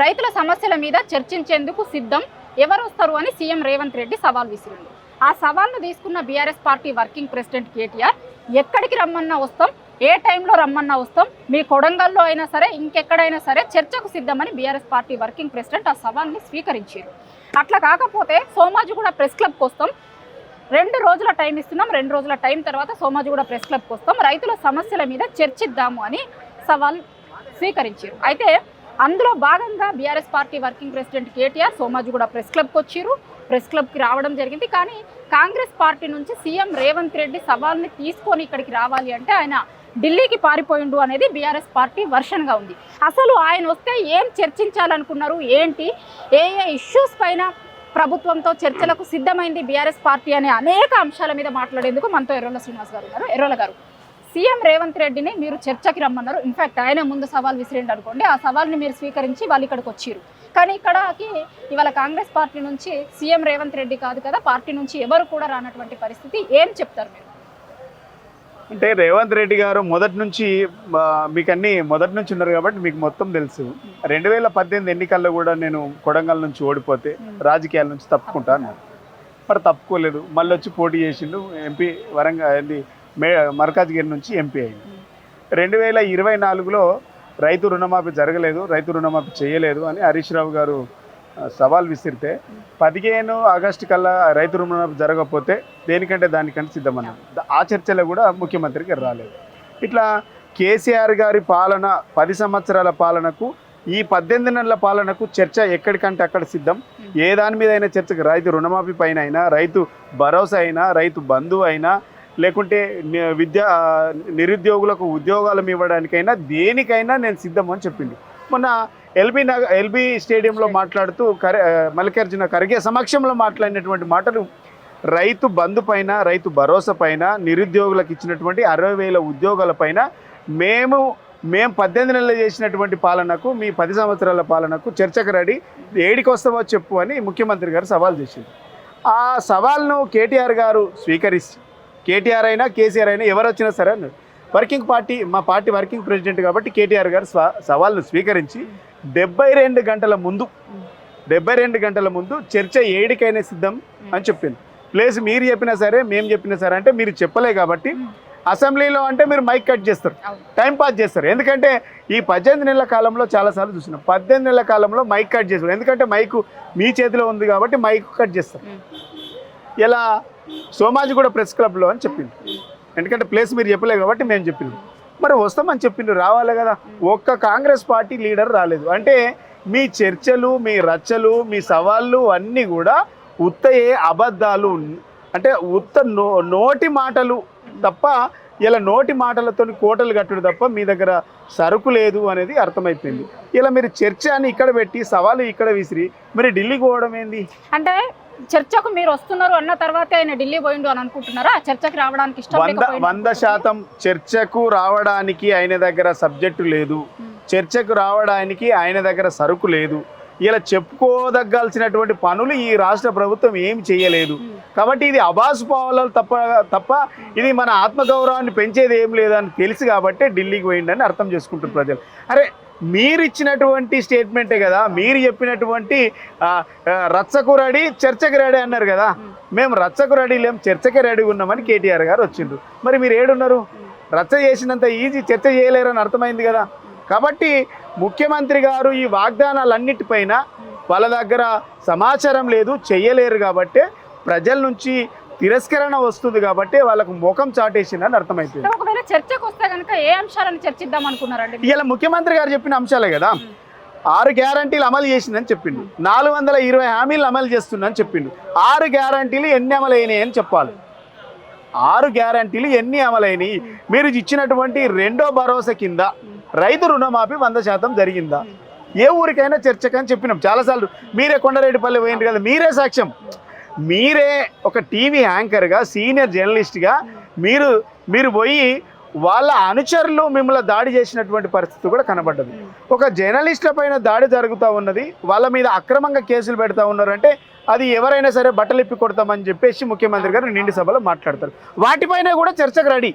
రైతుల సమస్యల మీద చర్చించేందుకు సిద్ధం, ఎవరు వస్తారు అని సీఎం రేవంత్ రెడ్డి సవాల్ విసిరింది. ఆ సవాల్ను తీసుకున్న BRS party working president KTR ఎక్కడికి రమ్మన్నా వస్తాం, ఏ టైంలో రమ్మన్నా వస్తాం, మీ కొడంగల్లో అయినా సరే ఇంకెక్కడైనా సరే చర్చకు సిద్ధమని బీఆర్ఎస్ పార్టీ వర్కింగ్ ప్రెసిడెంట్ ఆ సవాల్ని స్వీకరించారు. అట్లా కాకపోతే సోమాజిగూడ ప్రెస్ క్లబ్కి వస్తాం, 2 రోజుల టైం ఇస్తున్నాం, 2 రోజుల టైం తర్వాత సోమాజిగూడ ప్రెస్ క్లబ్కి వస్తాం, రైతుల సమస్యల మీద చర్చిద్దాము అని సవాల్ స్వీకరించారు. అయితే అందులో భాగంగా BRS party working president KTR Somajiguda press క్లబ్కి వచ్చారు. ప్రెస్ క్లబ్కి రావడం జరిగింది. కానీ కాంగ్రెస్ పార్టీ నుంచి సీఎం రేవంత్ రెడ్డి సవాల్ని తీసుకొని ఇక్కడికి రావాలి అంటే ఆయన ఢిల్లీకి పారిపోయిండు అనేది బీఆర్ఎస్ పార్టీ వర్షన్గా ఉంది. అసలు ఆయన వస్తే ఏం చర్చించాలనుకున్నారు, ఏంటి, ఏ ఇష్యూస్ పైన ప్రభుత్వంతో చర్చలకు సిద్ధమైంది బీఆర్ఎస్ పార్టీ అనే అనేక అంశాల మీద మాట్లాడేందుకు మనతో ఎర్రోల శ్రీనివాస్ గారు ఉన్నారు. ఎర్రోల గారు, సీఎం రేవంత్ రెడ్డిని మీరు చర్చకి రమ్మన్నారు. ఇన్ఫాక్ట్ ఆయన ముందు సవాల్ విసిరేండి అనుకోండి, ఆ సవాల్ని మీరు స్వీకరించి వాళ్ళు ఇక్కడికి వచ్చారు. కానీ ఇక్కడకి ఇవాళ కాంగ్రెస్ పార్టీ నుంచి సీఎం రేవంత్ రెడ్డి కాదు కదా, పార్టీ నుంచి ఎవరు కూడా రానటువంటి పరిస్థితి, ఏం చెప్తారు మీరు? అంటే రేవంత్ రెడ్డి గారు మొదటి నుంచి మీకు అన్ని మొదటి నుంచి ఉన్నారు కాబట్టి మీకు మొత్తం తెలుసు. 2018 ఎన్నికల్లో కూడా నేను కొడంగల్ నుంచి ఓడిపోతే రాజకీయాల నుంచి తప్పుకుంటా అన్నారు. మరి తప్పుకోలేదు, మళ్ళీ వచ్చి పోటీ చేసిండు. ఎంపీ వరంగల్ మర్కాజ్గిరి నుంచి ఎంపీ అయింది. 2024లో రైతు రుణమాఫీ జరగలేదు, రైతు రుణమాఫీ చేయలేదు అని హరీష్ రావు గారు సవాల్ విసిరితే 15 ఆగస్టు కల్లా రైతు రుణమాఫీ జరగకపోతే దేనికంటే దానికంటే సిద్ధమన్నారు. ఆ చర్చలో కూడా ముఖ్యమంత్రికి రాలేదు. ఇట్లా కేసీఆర్ గారి పాలన 10 సంవత్సరాల పాలనకు ఈ 18 నెలల పాలనకు చర్చ ఎక్కడికంటే అక్కడ సిద్ధం. ఏ దాని మీద అయినా చర్చకు, రైతు రుణమాఫీ పైన అయినా, రైతు భరోసా అయినా, రైతు బంధు అయినా, లేకుంటే నిరుద్యోగులకు ఉద్యోగాలు ఇవ్వడానికైనా దేనికైనా నేను సిద్ధం అని చెప్పింది. మొన్న ఎల్బీ స్టేడియంలో మాట్లాడుతూ మల్లికార్జున ఖర్గే సమక్షంలో మాట్లాడినటువంటి మాటలు రైతు బంధు పైన, రైతు భరోసా పైన, నిరుద్యోగులకు ఇచ్చినటువంటి 60,000 ఉద్యోగాల పైన మేము 18 నెలలు చేసినటువంటి పాలనకు, మీ 10 సంవత్సరాల పాలనకు చర్చకు రెడీ, ఏడికి వస్తావో చెప్పు అని ముఖ్యమంత్రి గారు సవాల్ చేసింది. ఆ సవాల్ను కేటీఆర్ గారు స్వీకరిస్తే, కేటీఆర్ అయినా కేసీఆర్ అయినా ఎవరు వచ్చినా సరే అన్నారు. మా పార్టీ వర్కింగ్ ప్రెసిడెంట్ కాబట్టి కేటీఆర్ గారు సవాల్ను స్వీకరించి 72 గంటల ముందు చర్చ ఏడికైనా సిద్ధం అని చెప్పింది. ప్లేస్ మీరు చెప్పినా సరే, మేము చెప్పినా సరే అంటే మీరు చెప్పలే కాబట్టి అసెంబ్లీలో అంటే మీరు మైక్ కట్ చేస్తారు, టైం పాస్ చేస్తారు. ఎందుకంటే ఈ 18 నెలల కాలంలో చాలాసార్లు చూసినాం, 18 నెలల కాలంలో మైక్ కట్ చేస్తారు. ఎందుకంటే మైకు మీ చేతిలో ఉంది కాబట్టి మైక్ కట్ చేస్తారు. ఇలా సోమాజిగూడ ప్రెస్ క్లబ్లో అని చెప్పింది. ఎందుకంటే ప్లేస్ మీరు చెప్పలే కాబట్టి మేము చెప్పింది. మరి వస్తామని చెప్పిండ్రు, రావాలి కదా. ఒక్క కాంగ్రెస్ పార్టీ లీడర్ రాలేదు. అంటే మీ చర్చలు, మీ రచ్చలు, మీ సవాళ్ళు అన్నీ కూడా ఉత్తయే అబద్ధాలు, అంటే నోటి మాటలు తప్ప, ఇలా నోటి మాటలతో కోటలు కట్టుడు తప్ప మీ దగ్గర సరుకు లేదు అనేది అర్థమైపోయింది. ఇలా మీరు చర్చ అని ఇక్కడ పెట్టి సవాలు ఇక్కడ విసిరి మరి ఢిల్లీకి పోవడం ఏంది? అంటే చర్చకు మీరు వస్తున్నారు అన్న తర్వాత ఆయన ఢిల్లీ పోయిండు అని అనుకుంటున్నారా? చర్చకు రావడానికి 100% చర్చకు రావడానికి ఆయన దగ్గర సబ్జెక్టు లేదు, చర్చకు రావడానికి ఆయన దగ్గర సరుకు లేదు. ఇలా చెప్పుకోదగ్గాల్సినటువంటి పనులు ఈ రాష్ట్ర ప్రభుత్వం ఏమి చేయలేదు. కాబట్టి ఇది అబాసు పోవాలని తప్ప ఇది మన ఆత్మగౌరవాన్ని పెంచేది ఏం లేదని తెలుసు కాబట్టి ఢిల్లీకి పోయిండని అర్థం చేసుకుంటారు ప్రజలు. అరే మీరు ఇచ్చినటువంటి స్టేట్మెంటే కదా, మీరు చెప్పినటువంటి రచ్చకు రెడీ చర్చకు రెడీ అన్నారు కదా. మేము రచ్చకు రెడీ లేం, చర్చకే రెడీగా ఉన్నామని కేటీఆర్ గారు వచ్చిండ్రు. మరి మీరు ఏడున్నారు? రచ్చ చేసినంత ఈజీ చర్చ చేయలేరని అర్థమైంది కదా. కాబట్టి ముఖ్యమంత్రి గారు ఈ వాగ్దానాలన్నిటిపైన వాళ్ళ దగ్గర సమాచారం లేదు, చెయ్యలేరు కాబట్టి ప్రజల నుంచి తిరస్కరణ వస్తుంది కాబట్టి వాళ్ళకు ముఖం చాటేసిందని అర్థమైపోయింది. ఒకవేళ చర్చకు వస్తే కనుక ఏ అంశాలను చర్చిద్దాం అనుకున్నారండి? ఇలా ముఖ్యమంత్రి గారు చెప్పిన అంశాలే కదా. 6 గ్యారంటీలు అమలు చేసిందని చెప్పిండు, 420 హామీలు అమలు చేస్తుందని చెప్పిండు. 6 గ్యారంటీలు ఎన్ని అమలైనాయి అని చెప్పాలి. 6 గ్యారంటీలు ఎన్ని అమలైనవి? మీరు ఇచ్చినటువంటి 2వ భరోసా కింద రైతు రుణమాఫీ 100% జరిగిందా? ఏ ఊరికైనా చర్చకని చెప్పినాం చాలాసార్లు. మీరే కొండరెడ్డిపల్లి పోయింది కదా, మీరే సాక్ష్యం. మీరే ఒక టీవీ యాంకర్గా, సీనియర్ జర్నలిస్ట్గా మీరు పోయి వాళ్ళ అనుచరులు మిమ్మల్ని దాడి చేసినటువంటి పరిస్థితి కూడా కనబడ్డది. ఒక జర్నలిస్టుల పైన దాడి జరుగుతూ ఉన్నది, వాళ్ళ మీద అక్రమంగా కేసులు పెడతా ఉన్నారంటే అది ఎవరైనా సరే బట్టలు ఇప్పి కొడతామని చెప్పేసి ముఖ్యమంత్రి గారు నిండి సభలో మాట్లాడతారు. వాటిపైన కూడా చర్చకు రెడీ.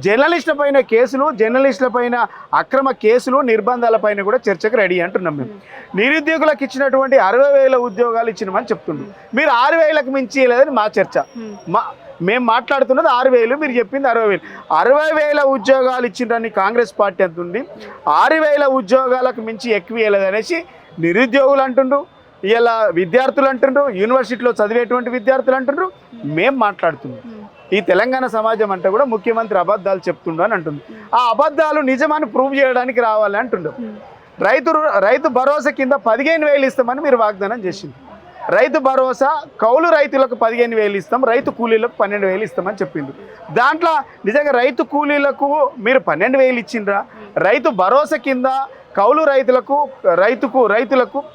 జర్నలిస్టుల పైన కేసులు, జర్నలిస్టుల పైన అక్రమ కేసులు, నిర్బంధాలపైన కూడా చర్చకు రెడీ అంటున్నాం మేము. నిరుద్యోగులకు ఇచ్చినటువంటి 60,000 ఉద్యోగాలు ఇచ్చినామని చెప్తున్నాం. మీరు 6,000కు మించి లేదని మా చర్చ. మేము మాట్లాడుతున్నది 6,000, మీరు చెప్పింది 60,000. 60,000 ఉద్యోగాలు ఇచ్చిండ్రని కాంగ్రెస్ పార్టీ అంటుంది. 6,000 ఉద్యోగాలకు మించి ఎక్కువ ఇవ్వలేదనేసి నిరుద్యోగులు అంటుండ్రు, ఇలా విద్యార్థులు అంటుండ్రు, యూనివర్సిటీలో చదివేటువంటి విద్యార్థులు అంటుండ్రు. మేము మాట్లాడుతున్నాం ఈ తెలంగాణ సమాజం అంటే కూడా ముఖ్యమంత్రి అబద్ధాలు చెప్తుండ్రు అని అంటుంది. ఆ అబద్ధాలు నిజమని ప్రూవ్ చేయడానికి రావాలి అంటుండ్రు. రైతు భరోసా కింద 15,000 ఇస్తామని మీరు వాగ్దానం చేసింది. రైతు భరోసా కౌలు రైతులకు 15,000 ఇస్తాం, రైతు కూలీలకు 12,000 ఇస్తామని చెప్పింది. దాంట్లో నిజంగా రైతు కూలీలకు మీరు 12,000 ఇచ్చిండ్రా? రైతు భరోసా కింద కౌలు రైతులకు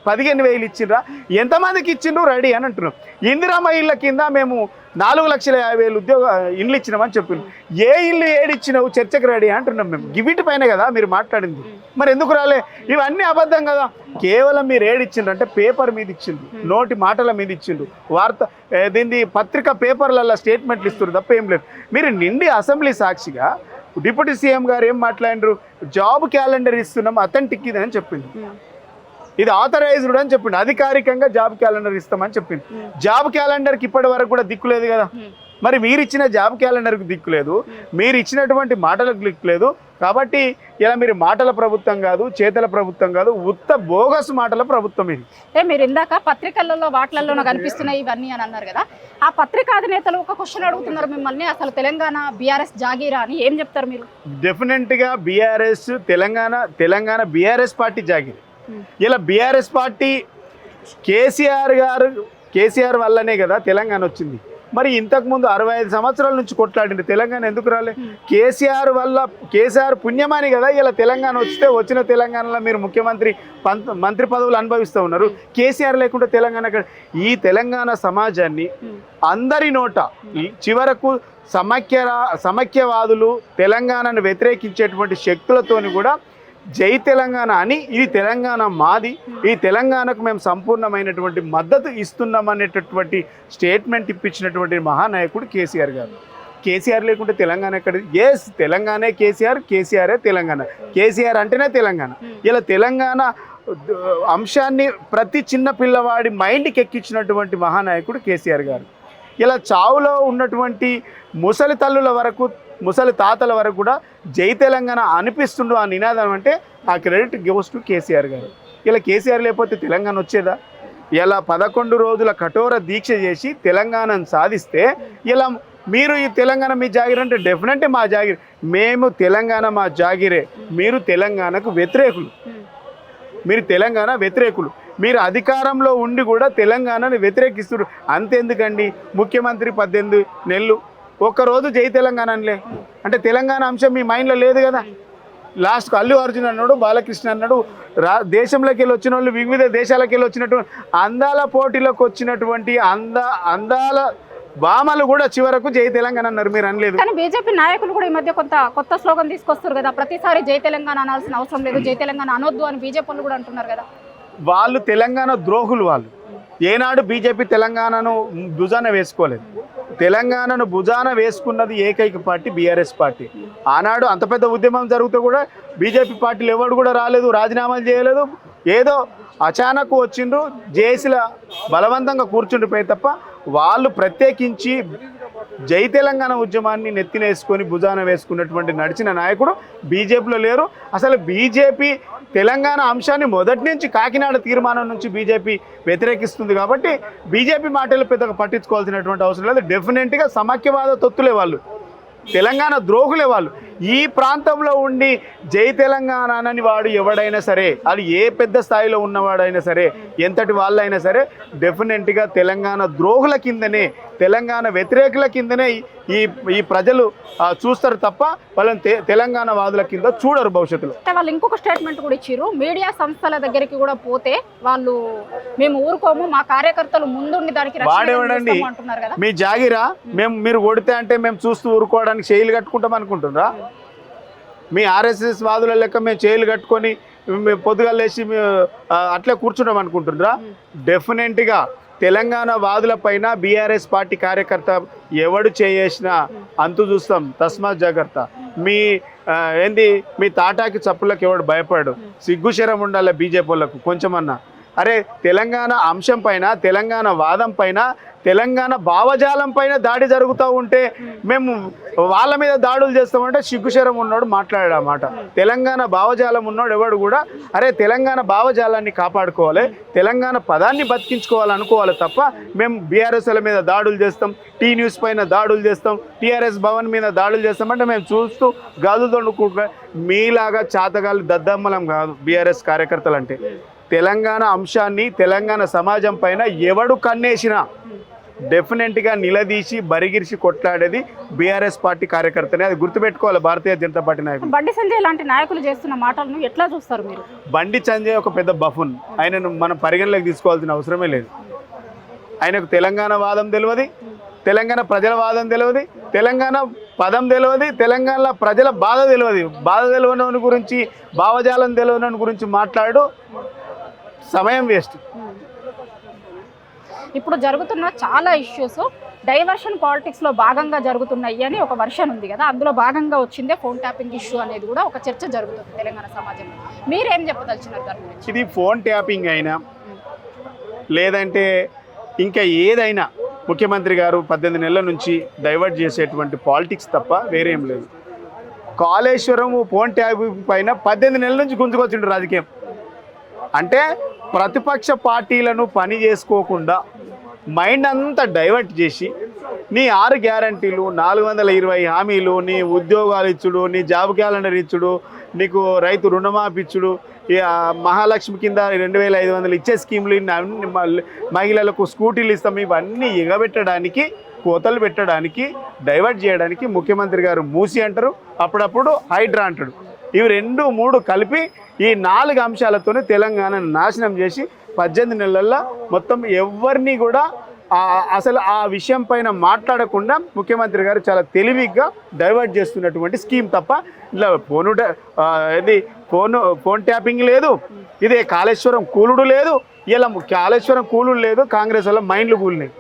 15,000 ఇచ్చిండ్రా? ఎంతమందికి ఇచ్చిండ్రు రెడీ అని అంటున్నాం. ఇందిరమ్మ ఇళ్ళ కింద మేము 4,50,000 ఇండ్లు ఇచ్చినామని చెప్పింది. ఏ ఇల్లు ఏడిచ్చినావు చర్చకు రెడీ అంటున్నాం మేము. గివిటి పైన కదా మీరు మాట్లాడింది, మరి ఎందుకు రాలే? ఇవన్నీ అబద్ధం కదా. కేవలం మీరు ఏడిచ్చిండ్రంటే పేపర్ మీద ఇచ్చిండ్రు, నోటి మాటల మీద ఇచ్చిండ్రు, దీన్ని పత్రిక పేపర్లలో స్టేట్మెంట్లు ఇస్తున్నారు తప్ప ఏం లేదు. మీరు నిండి అసెంబ్లీ సాక్షిగా డిప్యూటీ సీఎం గారు ఏం మాట్లాడినారు? జాబ్ క్యాలెండర్ ఇస్తున్నాం, అథెంటిక్ ఇది అని చెప్పింది. ఇది ఆథరైజ్డ్ అని చెప్పింది. అధికారికంగా జాబ్ క్యాలెండర్ ఇస్తామని చెప్పింది. జాబ్ క్యాలెండర్కి ఇప్పటి వరకు కూడా దిక్కు లేదు కదా. మరి మీరు ఇచ్చిన జాబ్ క్యాలెండర్కి దిక్కు లేదు, మీరు ఇచ్చినటువంటి మాటలకు దిక్కు లేదు. కాబట్టి ఇలా మీరు మాటల ప్రభుత్వం కాదు, చేతల ప్రభుత్వం కాదు, ఉత్త బోగస్ మాటల ప్రభుత్వం ఇది. మీరు ఇందాక పత్రికలలో వాటిలలో కనిపిస్తున్నాయి ఇవన్నీ అని అన్నారు కదా. ఆ పత్రికా అధినేతలు ఒక క్వశ్చన్ అడుగుతున్నారు మిమ్మల్ని, అసలు తెలంగాణ బీఆర్ఎస్ జాగీరా అని. ఏం చెప్తారు మీరు? డెఫినెట్గా BRS Telangana BRS party jagir. ఇలా బీఆర్ఎస్ పార్టీ కేసీఆర్ వల్లనే కదా తెలంగాణ వచ్చింది. మరి ఇంతకుముందు 65 సంవత్సరాల నుంచి కొట్లాడింది తెలంగాణ ఎందుకు రాలే? కేసీఆర్ పుణ్యమాని కదా ఇలా తెలంగాణ వచ్చిన తెలంగాణలో మీరు మంత్రి పదవులు అనుభవిస్తూ ఉన్నారు. కేసీఆర్ లేకుంటే తెలంగాణ ఈ తెలంగాణ సమాజాన్ని అందరి నోట చివరకు సమైక్యవాదులు తెలంగాణను వ్యతిరేకించేటువంటి శక్తులతోని కూడా జై తెలంగాణ అని, ఇది తెలంగాణ మాది, ఈ తెలంగాణకు మేము సంపూర్ణమైనటువంటి మద్దతు ఇస్తున్నామనేటటువంటి స్టేట్మెంట్ ఇప్పించినటువంటి మహానాయకుడు కేసీఆర్ గారు. కేసీఆర్ లేకుంటే తెలంగాణ ఎక్కడ? ఎస్, తెలంగాణే కేసీఆర్, కేసీఆరే తెలంగాణ. కేసీఆర్ అంటేనే తెలంగాణ. ఇలా తెలంగాణ అంశాన్ని ప్రతి చిన్న పిల్లవాడి మైండ్కి ఎక్కించినటువంటి మహానాయకుడు కేసీఆర్ గారు. ఇలా చావులో ఉన్నటువంటి ముసలి తల్లుల వరకు, ముసలి తాతల వరకు కూడా జై తెలంగాణ అనిపిస్తుండు ఆ నినాదం అంటే ఆ క్రెడిట్ గివ్స్ టు కేసీఆర్ గారు. ఇలా కేసీఆర్ లేకపోతే తెలంగాణ వచ్చేదా? ఇలా 11 రోజుల కఠోర దీక్ష చేసి తెలంగాణను సాధిస్తే ఇలా మీరు ఈ తెలంగాణ మీ జాగిర్ అంటే డెఫినెట్లీ మా జాగిర్. మేము తెలంగాణ మా జాగిరే, మీరు తెలంగాణకు వ్యతిరేకులు. మీరు తెలంగాణ వ్యతిరేకులు. మీరు అధికారంలో ఉండి కూడా తెలంగాణను వ్యతిరేకిస్తున్నారు. అంతెందుకండి, ముఖ్యమంత్రి 18 నెలలు ఒక్కరోజు జై తెలంగాణ అనలే అంటే తెలంగాణ అంశం మీ మైండ్లో లేదు కదా. లాస్ట్కు అల్లు అర్జున్ అన్నాడు, బాలకృష్ణ అన్నాడు, దేశంలోకి వెళ్ళి వచ్చిన వాళ్ళు, వివిధ దేశాలకు వెళ్ళి వచ్చినటువంటి అందాల పోటీలకు వచ్చినటువంటి అందాల భామలు కూడా చివరకు జై తెలంగాణ అన్నారు. మీరు అనలేదు. కానీ బీజేపీ నాయకులు కూడా ఈ మధ్య కొత్త స్లోగన్ తీసుకొస్తారు కదా, ప్రతిసారి జై తెలంగాణ అనాల్సిన అవసరం లేదు, జై తెలంగాణ అనొద్దు అని బీజేపీ వాళ్ళు కూడా అంటున్నారు కదా. వాళ్ళు తెలంగాణ ద్రోహులు. వాళ్ళు ఏనాడు బీజేపీ తెలంగాణను భుజాన వేసుకోలేదు. తెలంగాణను భుజాన వేసుకున్నది ఏకైక పార్టీ బీఆర్ఎస్ పార్టీ. ఆనాడు అంత పెద్ద ఉద్యమం జరుగుతూ కూడా బీజేపీ పార్టీలు ఎవరు కూడా రాలేదు, రాజీనామాలు చేయలేదు. ఏదో అచానక్ వచ్చిండ్రు, జేసీల బలవంతంగా కూర్చుండిపోయి తప్ప వాళ్ళు ప్రత్యేకించి జై తెలంగాణ ఉద్యమాన్ని నెత్తినేసుకొని భుజాన వేసుకున్నటువంటి నడిచిన నాయకుడు బీజేపీలో లేరు. అసలు బీజేపీ తెలంగాణ అంశాన్ని మొదటి నుంచి కాకినాడ తీర్మానం నుంచి బీజేపీ వ్యతిరేకిస్తుంది కాబట్టి బీజేపీ మాటలు పెద్దగా పట్టించుకోవాల్సినటువంటి అవసరం లేదు. డెఫినెట్గా సమైక్యవాద తొత్తులే వాళ్ళు, తెలంగాణ ద్రోహులే వాళ్ళు. ఈ ప్రాంతంలో ఉండి జై తెలంగాణ అని వాడు ఎవడైనా సరే, అది ఏ పెద్ద స్థాయిలో ఉన్నవాడైనా సరే, ఎంతటి వాళ్ళైనా సరే, డెఫినెట్గా తెలంగాణ ద్రోహుల కిందనే, తెలంగాణ వ్యతిరేకుల కిందనే ఈ ప్రజలు చూస్తారు తప్ప వాళ్ళని తెలంగాణ వాదుల కింద చూడరు భవిష్యత్తులో. వాళ్ళు ఇంకొక స్టేట్మెంట్ కూడా ఇచ్చారు, మీడియా సంస్థల దగ్గరికి కూడా పోతే వాళ్ళు మేము ఊరుకోము, మా కార్యకర్తలు ముందుండి దానికి వాడేవాడండి మీ జాగిరా, మీరు కొడితే అంటే మేము చూస్తూ ఊరుకోవడానికి చేయిలు కట్టుకుంటాం అనుకుంటున్నారా? మీ ఆర్ఎస్ఎస్ వాదుల లెక్క మేము చేయిలు కట్టుకొని మేము పొద్దుగాల లేచి అట్లే కూర్చుంటాం అనుకుంటున్నారా? డెఫినెట్గా తెలంగాణ వాదులపైన బీఆర్ఎస్ పార్టీ కార్యకర్త ఎవడు చేసినా అంతు చూస్తాం. తస్మాత్ జాగ్రత్త. మీ తాటాకి చప్పులకు ఎవడు భయపడు. సిగ్గుశరం ఉండాలి బీజేపీ వాళ్ళకు కొంచెమన్నా. అరే తెలంగాణ అంశం పైన, తెలంగాణ వాదం పైన, తెలంగాణ భావజాలం పైన దాడి జరుగుతూ ఉంటే మేము వాళ్ళ మీద దాడులు చేస్తామంటే సిగ్గుశరం ఉన్నాడు మాట్లాడా మాట. తెలంగాణ భావజాలం ఉన్నాడు ఎవడు కూడా అరే తెలంగాణ భావజాలాన్ని కాపాడుకోవాలి, తెలంగాణ పదాన్ని బతికించుకోవాలనుకోవాలి తప్ప మేము బీఆర్ఎస్ల మీద దాడులు చేస్తాం, టీ న్యూస్ పైన దాడులు చేస్తాం, టీఆర్ఎస్ భవన్ మీద దాడులు చేస్తామంటే మేము చూస్తూ గాజులు తొడుకుంటా. మీలాగా చాతగాళ్ళు దద్దమ్మలం కాదు బీఆర్ఎస్ కార్యకర్తలు అంటే. తెలంగాణ అంశాన్ని, తెలంగాణ సమాజం పైన ఎవడు కన్నేసినా డెఫినెట్గా నిలదీసి బరిగిరిసి కొట్లాడేది బీఆర్ఎస్ పార్టీ కార్యకర్తనే. అది గుర్తుపెట్టుకోవాలి భారతీయ జనతా పార్టీ నాయకులు. బండి సంజయ్ లాంటి నాయకులు చేస్తున్న మాటలను ఎట్లా చూస్తారు మీరు? బండి సంజయ్ ఒక పెద్ద బఫున్. ఆయనను మనం పరిగణలోకి తీసుకోవాల్సిన అవసరమే లేదు. ఆయనకు తెలంగాణ వాదం తెలియదు, తెలంగాణ ప్రజల వాదం తెలియదు, తెలంగాణ పదం తెలియదు, తెలంగాణ ప్రజల బాధ తెలియదు. బాధ తెలియని గురించి, భావజాలం తెలియని గురించి మాట్లాడు సమయం వేస్ట్. ఇప్పుడు జరుగుతున్న చాలా ఇష్యూస్ డైవర్షన్ పాలిటిక్స్లో భాగంగా జరుగుతున్నాయి అని ఒక వర్షన్ ఉంది కదా, అందులో భాగంగా వచ్చిందే ఫోన్ ట్యాపింగ్ ఇష్యూ అనేది కూడా ఒక చర్చ జరుగుతుంది తెలంగాణ సమాజంలో. మీరేం చెప్పదలుచున్నారు దాని గురించి? ఇది ఫోన్ ట్యాపింగ్ అయినా లేదంటే ఇంకా ఏదైనా ముఖ్యమంత్రి గారు 18 నెలల నుంచి డైవర్ట్ చేసేటువంటి పాలిటిక్స్ తప్ప వేరేం లేదు. కాళేశ్వరం ఫోన్ ట్యాపింగ్ పైన 18 నెలల నుంచి గుంజుకొచ్చిండు రాజకీయం. అంటే ప్రతిపక్ష పార్టీలను పని చేసుకోకుండా మైండ్ అంతా డైవర్ట్ చేసి నీ 6 గ్యారంటీలు, 420 హామీలు, నీ ఉద్యోగాలు ఇచ్చుడు, నీ జాబ్ క్యాలెండర్ ఇచ్చుడు, నీకు రైతు రుణమాఫీ ఇచ్చుడు, మహాలక్ష్మి కింద 2500 ఇచ్చే స్కీములు, మహిళలకు స్కూటీలు ఇస్తాం, ఇవన్నీ ఎగబెట్టడానికి, కోతలు పెట్టడానికి, డైవర్ట్ చేయడానికి ముఖ్యమంత్రి గారు మూసి అంటారు, అప్పుడప్పుడు హైడ్రా అంటాడు. ఇవి 2, 3 కలిపి ఈ 4 అంశాలతోనే తెలంగాణను నాశనం చేసి 18 నెలల్లో మొత్తం ఎవరిని కూడా అసలు ఆ విషయం పైన మాట్లాడకుండా ముఖ్యమంత్రి గారు చాలా తెలివిగా డైవర్ట్ చేస్తున్నటువంటి స్కీమ్ తప్ప ఇలా ఫోన్ ట్యాపింగ్ లేదు, ఇదే కాళేశ్వరం కూలుడు లేదు. ఇలా కాళేశ్వరం కూలుడు లేదు, కాంగ్రెస్ వల్ల మైండ్లు కూలినాయి.